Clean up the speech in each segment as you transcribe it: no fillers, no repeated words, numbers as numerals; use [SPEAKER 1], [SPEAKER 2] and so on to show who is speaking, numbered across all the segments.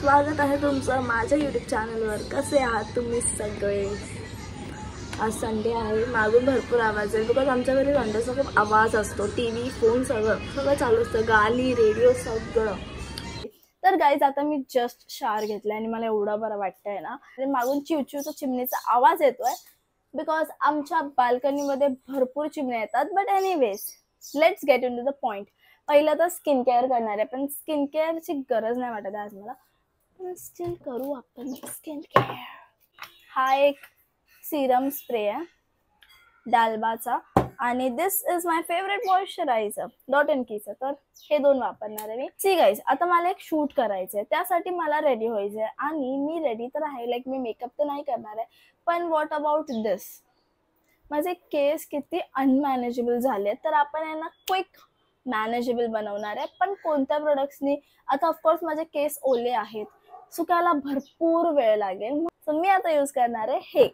[SPEAKER 1] स्वागत आहे तुमचं माझ्या यूट्यूब चॅनलवर। कसे आहात तुम्ही सगळे? आज संडे आहे, मागून भरपूर आवाज आहे बिकॉज आमच्या घरी संडेचा खूप आवाज असतो। टीव्ही फोन सगळं चालू असतं, गाणी रेडिओ सगळं। तर गाईज आता मी जस्ट शावर घेतला आणि मला एवढं बरं वाटतंय ना, मागून चिवचिवचा चिमणीचा आवाज येतोय बिकॉज आमच्या बाल्कनीमध्ये भरपूर चिमण्या येतात। But anyways let's get into the point. पहिलं तर स्किन केअर करणार आहे, पण स्किन केअरची गरज नाही वाटत आज मला, पण स्टिल करू आपण स्किन केअर। हा एक सीरम स्प्रे आहे डाल्बाचा आणि this is my favourite moisturiser dot and कीचं। तर हे दोन वापरणार आहे मी। सी गाईज, आता मला एक शूट करायचंय, त्यासाठी मला रेडी व्हायचंय आणि मी रेडी तर आहे, लाईक मी मेकअप तर नाही करणार आहे, पण व्हॉट अबाउट दिस? माझे केस किती अनमॅनेजेबल झाले, तर आपण यांना क्विक मॅनेजेबल बनवणार आहे। पण कोणत्या प्रोडक्ट्सनी? आता ऑफकोर्स माझे केस ओले आहेत, सुकायला भरपूर वेळ लागेल, सो मी आता यूज करणार आहे हे।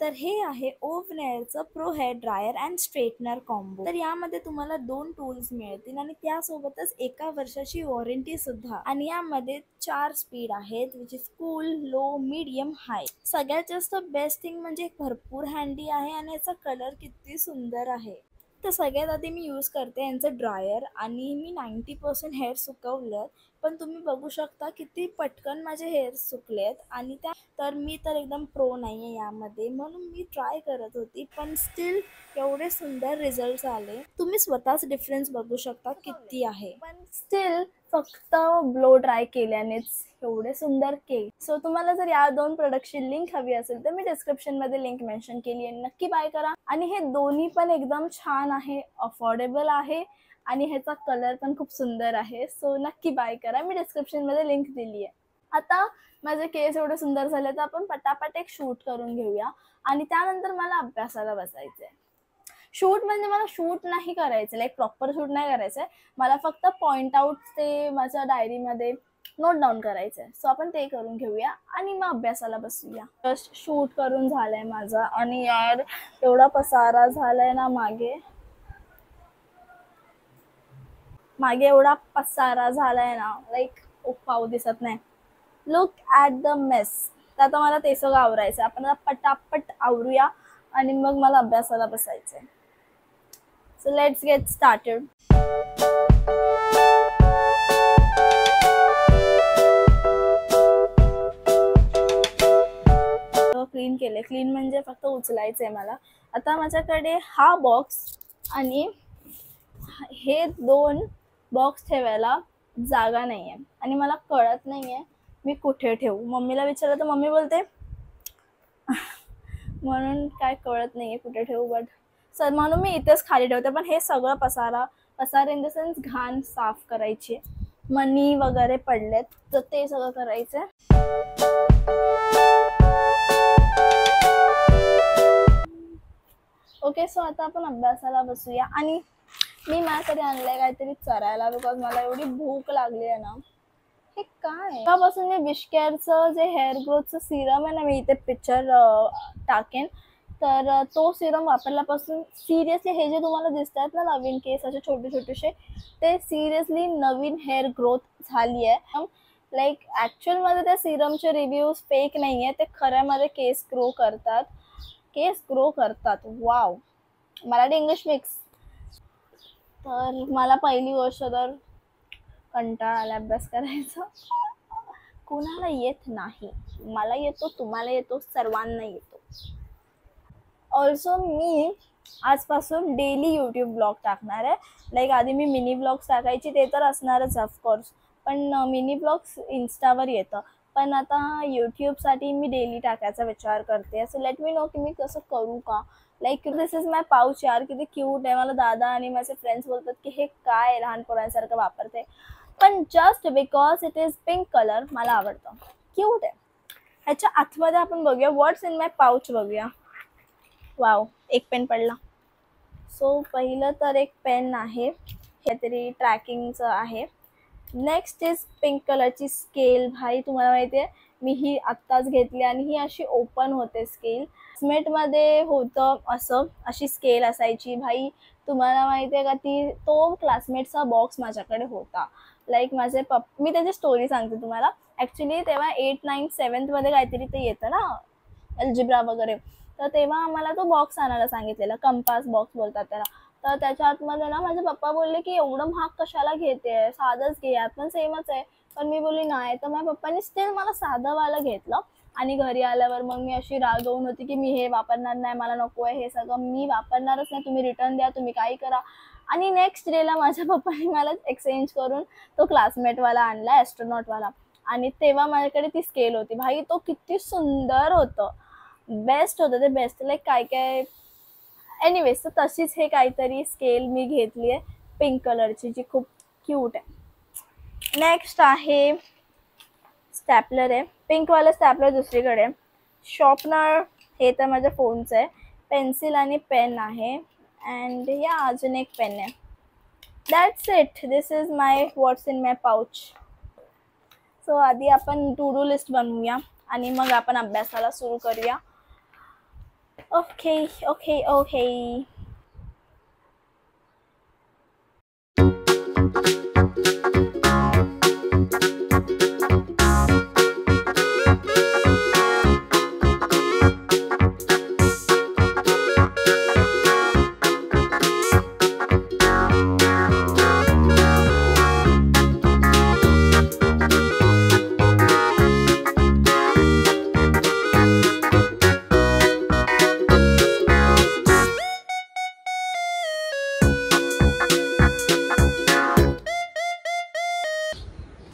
[SPEAKER 1] तर हे आहे ओव्हनेअरचं pro hair dryer and straightener combo. तर यामध्ये तुम्हाला 2 टूल्स मिळतील आणि त्यासोबतच 1 वर्षाची वॉरंटी सुद्धा। आणि यामध्ये 4 स्पीड आहेत, which is cool, low, medium, high. सगळ्यात जास्त बेस्ट थिंग म्हणजे भरपूर हँडी आहे आणि याचा कलर किती सुंदर आहे। तर सगळ्यात आधी मी यूज करते यांचं ड्रायर आणि मी 90% हेअर सुकवलं, पण तुम्ही बघू शकता किती पटकन माझे हेअर सुकलेत। आणि तर मी तर एकदम प्रो नाही आहे यामध्ये, म्हणून मी ट्राय करत होती, पण स्टिल एवढे सुंदर रिझल्ट्स आले। तुम्ही स्वतःच डिफरन्स बघू शकता किती आहे, पण स्टिल फक्त ब्लो ड्राय केल्यानेच एवढे सुंदर केस। सो तुम्हाला जर या 2 प्रोडक्टची लिंक हवी असेल तर मी डिस्क्रिप्शन मध्ये लिंक मेन्शन केली आहे, नक्की बाय करा। आणि हे दोन्ही पण एकदम छान आहे, अफोर्डेबल आहे आणि ह्याचा कलर पण खूप सुंदर आहे, सो नक्की बाय करा, मी डिस्क्रिप्शन मध्ये लिंक दिली आहे। आता माझे केस एवढे सुंदर झाले तर आपण पटापट एक शूट करून घेऊया आणि त्यानंतर मला अभ्यासाला बसायचंय। शूट म्हणजे मला शूट नाही करायचं, लाईक प्रॉपर शूट नाही करायचंय, मला फक्त पॉइंट आउट ते माझ्या डायरीमध्ये नोट डाऊन करायचंय, सो आपण ते करून घेऊया आणि मग अभ्यासाला बसूया। जस्ट शूट करून झालंय माझं आणि यार एवढा पसारा झालाय ना, मागे एवढा पसारा झालाय ना, लाईक पाऊ दिसत नाही, लुक ॲट द मेस। तर आता मला ते सगळं आवरायचं, आपण आता पटापट आवरूया आणि मग मला अभ्यासाला बसायचंय। So let's get started. Clean केले, क्लीन म्हणजे फक्त उचलायचंय मला। आता माझ्याकडे हा बॉक्स आणि हे 2 बॉक्स ठेवायला जागा नाहीये आणि मला कळत नाहीये मी कुठे ठेवू। मम्मीला विचारलं तर मम्मी बोलते म्हणून काय कळत नाहीये कुठे ठेवू, बट सर म्हणून मी इथेच खाली ठेवते। पण हे सगळं पसारा इन द सेन्स घाण साफ करायची, मनी वगैरे पडलेत तर ते सगळं करायचंय। ओके, सो आता आपण अभ्यासाला बसूया आणि मी माझ्यासाठी आणलंय काहीतरी चरायला बिकॉज मला एवढी भूक लागली आहे ना। हे काय? तेव्हापासून मी विशकेअरचं जे हेअर ग्रोथचं सिरम आहे ना, मी इथे पिक्चर टाकेन, तर तो सिरम वापरल्यापासून सिरियसली हे जे तुम्हाला दिसत आहेत ना नवीन केस असे छोटे छोटेसे, ते सिरियसली नवीन हेअर ग्रोथ झाली आहे। लाईक ॲक्च्युअलमध्ये त्या सिरमचे रिव्ह्यूज फेक नाही आहे, ते खऱ्यामध्ये केस ग्रो करतात। Wow, Marathi English mix. तर मला पहिली गोष्ट तर कंटाळा आला अभ्यास करायचा, कोणाला येत नाही, मला येतो, तुम्हाला येतो, सर्वांना येतो। ऑल्सो मी आजपासून डेली यूट्यूब ब्लॉग टाकणार आहे। लाईक आधी मी मिनी ब्लॉग्स टाकायची, ते तर असणारच ऑफकोर्स, पण मिनी ब्लॉग्स इन्स्टावर येतं, पण आता यूट्यूबसाठी मी डेली टाकायचा विचार करते। सो लेट मी नो की मी कसं करू का। Like this is my pouch, यार किती क्यूट आहे। मला दादा आणि माझे फ्रेंड्स बोलतात की हे काय लहान पोरांसारखं वापरते, पण just because it is pink colour मला आवडतं, क्यूट आहे। ह्याच्या आतमध्ये आपण बघूया व्हॉट्स इन माय पाऊच, बघूया। वाव, एक पेन पडला। सो पहिलं तर एक पेन आहे, हे तरी ट्रॅकिंगचं आहे। नेक्स्ट इज पिंक कलरची स्केल। भाई तुम्हाला माहिती आहे मी ही आत्ताच घेतली आणि ही अशी ओपन होते स्केल, क्लासमेटमध्ये होतं असं, अशी स्केल असायची। भाई तुम्हाला माहिती आहे का, तो क्लासमेटचा बॉक्स माझ्याकडे होता। लाईक माझे मी त्याची स्टोरी सांगते तुम्हाला। ॲक्च्युली तेव्हा 8, 9, 7th मध्ये काहीतरी ते येतं ना अल्जिब्रा वगैरे, तर तेव्हा आम्हाला तो बॉक्स आणायला सांगितलेला, कंपास बॉक्स बोलतात त्याला. तर त्याच्या आतमध्ये ना माझे पप्पा बोलले की एवढं महाग कशाला घेते, साधंच घे, यात पण सेमच आहे. पण मी बोलली नाही. तर माझ्या पप्पांनी स्टिल मला साधंवालं घेतलं. आणि घरी आल्यावर मग मी अशी रागवून होती की मी हे वापरणार नाही, मला नको आहे हे सगळं, मी वापरणारच नाही, तुम्ही रिटर्न द्या, तुम्ही काही करा. आणि नेक्स्ट डेला माझ्या पप्पांनी मला एक्सचेंज करून तो क्लासमेटवाला आणला, ॲस्ट्रोनॉटवाला. आणि तेव्हा माझ्याकडे ती स्केल होती. भाई तो किती सुंदर होतं, बेस्ट होतं ते, बेस्ट. लाईक काय काय एनिवेज, तर तशीच हे काहीतरी स्केल मी घेतली आहे पिंक कलरची, जी खूप क्यूट आहे. नेक्स्ट आहे स्टॅपलर आहे, पिंकवाला स्टॅपलर दुसरीकडे. शॉर्पनर हे तर माझ्या फोनचं आहे. पेन्सिल आणि पेन आहे. अँड या अजून एक पेन आहे. That's it. This is my what's in my pouch. So आधी आपण टू डू लिस्ट बनवूया आणि मग आपण अभ्यासाला सुरू करूया. Okay okay okay.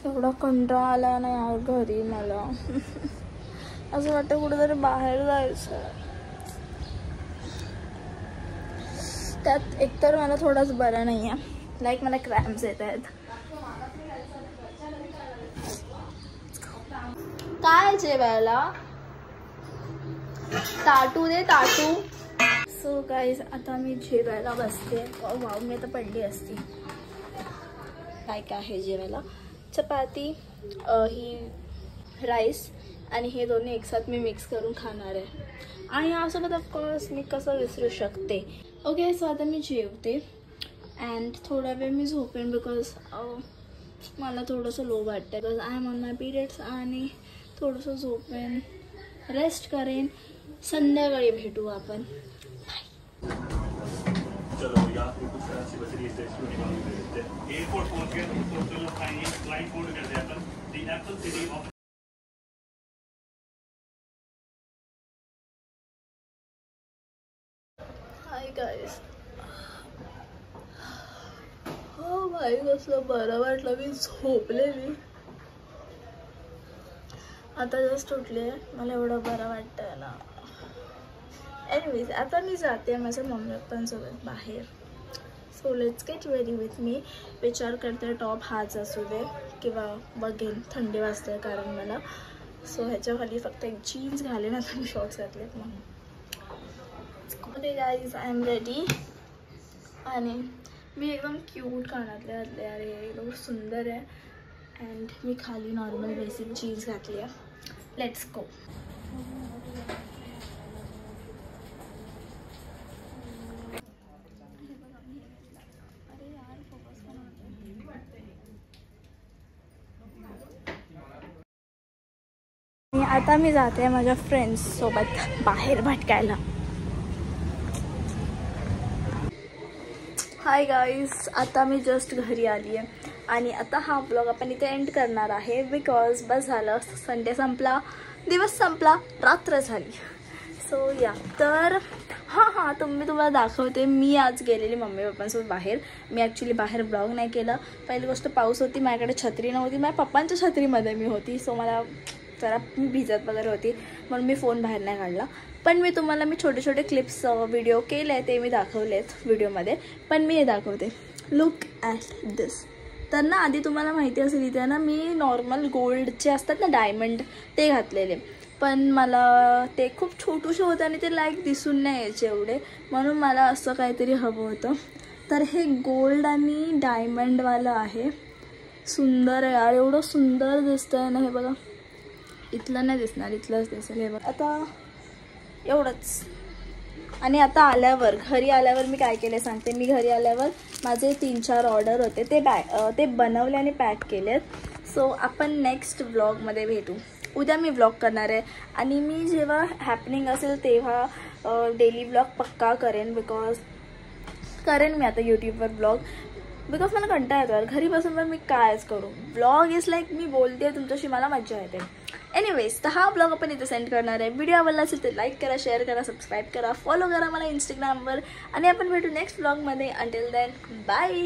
[SPEAKER 1] एवढा कंटाळा आला ना यार घरी मला. असं वाटतं कुठेतरी बाहेर जायचं. त्यात एकतर मला थोडंच बरं नाही आहे, लाईक मला क्रॅम्प्स येत आहेत. काय जेवायला? ताटू दे ताटू. सो गाईज आता मी जेवायला बसते. वाव, मी आता पडली असती. काय काय आहे जेवायला? चपाती, ही राईस आणि हे दोन्ही एकसाथ मी मिक्स करून खाणार आहे. आणि यासोबत ऑफकोर्स मी कसं विसरू शकते. ओके, सो आता मी जेवते अँड थोडा वेळ मी झोपेन बिकॉज मला थोडंसं लो वाटतं, because I am on my periods. आणि थोडंसं झोपेन, रेस्ट करेन. संध्याकाळी भेटू आपण. Hi guys. हो भाई, कसलं बरं वाटलं. मी झोपलेली, आता जस्ट उठले. मला एवढं बरं वाटतं ना. एनिवेज, आता मी जाते माझ्या मम्मी पप्पांसोबत बाहेर. So let's get ready with me. विचार करते टॉप हाच असू दे किंवा बघेन, थंडी वाजते कारण मला. सो ह्याच्या खाली फक्त एक जीन्स घालेन. आता मी शॉर्ट्स घातलेत म्हणून. Okay guys, I am ready. आणि मी एकदम क्यूट कानातले घातले. अरे एकदम सुंदर आहे. अँड मी खाली नॉर्मल बेसिक जीन्स घातली आहे. Let's go. आता मी जाते माझ्या फ्रेंड्स सोबत बाहेर भटकायला. हाय गाईज, आता मी जस्ट घरी आली आहे आणि आता हा ब्लॉग आपण इथे एंड करणार आहे बिकॉज बस झालं. संडे संपला, दिवस संपला, रात्र झाली. सो या, तर हां तुम्हाला दाखवते. मी आज गेलेली मम्मी पप्पांसोबत बाहेर. मी ॲक्च्युली बाहेर ब्लॉग नाही केला. पहिली गोष्ट पाऊस होती, माझ्याकडे छत्री नव्हती. माझ्या पप्पांच्या छत्रीमध्ये मी होती. सो मला जरा भिजत वगैरे होती म्हणून मी फोन बाहेर नाही काढला. पण मी तुम्हाला छोटे छोटे क्लिप्स व्हिडिओ केले ते मी दाखवलेत व्हिडिओमध्ये. पण मी हे दाखवते. लुक ॲट दिस. तर ना आधी तुम्हाला माहिती असेल इथे ना मी नॉर्मल गोल्डचे असतात ना डायमंड ते घातलेले. पण मला ते खूप छोटूशे होते आणि ते लाईक दिसून नाही यायचे एवढे, म्हणून मला असं काहीतरी हवं होतं. तर हे गोल्ड आणि डायमंडवालं आहे. सुंदर आहे यार, एवढं सुंदर दिसतं आहे ना. हे बघा, इथलं नाही दिसणार, इथलंच दिसेल. हे बघा, आता एवढंच. आणि आता आल्यावर घरी आल्यावर मी काय केले सांगते. मी घरी आल्यावर माझे 3-4 ऑर्डर होते ते बनवले आणि पॅक केलेत. सो आपण नेक्स्ट व्लॉगमध्ये भेटू. उद्या मी व्लॉग करणार आहे आणि मी जेव्हा हॅपनिंग असेल तेव्हा डेली व्लॉग पक्का करेन. करेन मी आता यूट्यूबवर व्लॉग, बिकॉज मला कंटाळा येतो घरी बसून. पण मी कायच करू, व्लॉग इज लाईक मी बोलते तुमच्याशी, मला मजा येते. एनिवेज, तर हा ब्लॉग आपण इथे सेंड करणार आहे. व्हिडिओ आवडला असेल तर लाईक करा, शेअर करा, सबस्क्राईब करा, फॉलो करा मला इंस्टाग्रामवर. आणि आपण भेटू नेक्स्ट ब्लॉगमध्ये. Until then, bye.